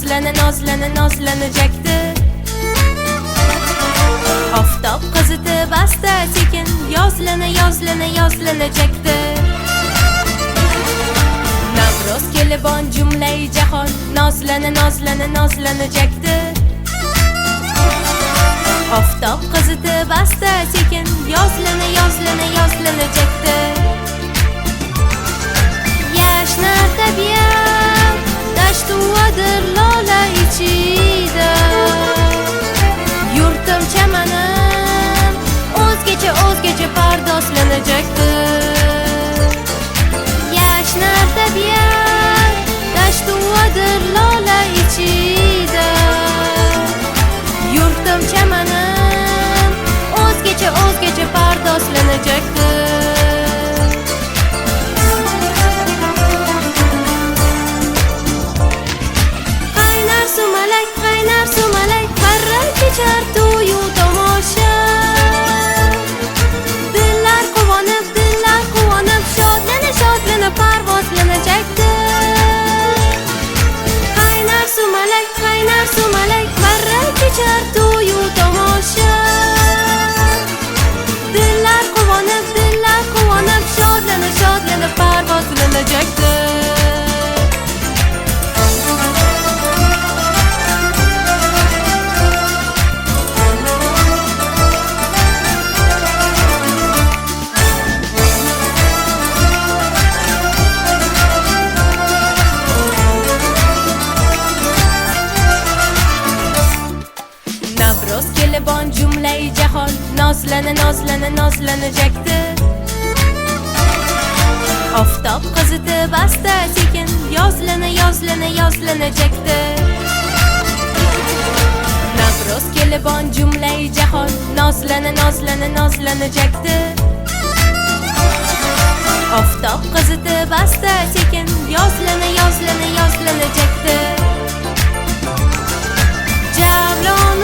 nozlanajakdi. Oftob qizitib asta sekin yozlanajakdi. Navro'z kelibon jumlai jahon nozlanajakdi. Oftob qizitib asta sekin yozlanajakdi. Yashnar tabiat dashtuvadir lola ichida. Yurtim chamanim o'zgacha pardozlanajakdi. Yashnar tabiat dashtuvadir lola ichida. Yurtim chamanim o'zgacha pardozlanajakdi. Qaynar sumalak parra kechar to'yu tomosha. Dillar quvonib shodlanib parvozlanajakdi. Qaynar sumalak parra kechar to'yu tomosha. Dillar quvonib shodlanib parvozlanajakdi. Navro'z kelibon jumlai jahon nozlanajakdi. Oftob qizitib asta sekin yozlanajakdi. Navro'z kelibon jumlai jahon nozlanajakdi. Oftob qizitib asta sekin yozlanajakdi. Javlon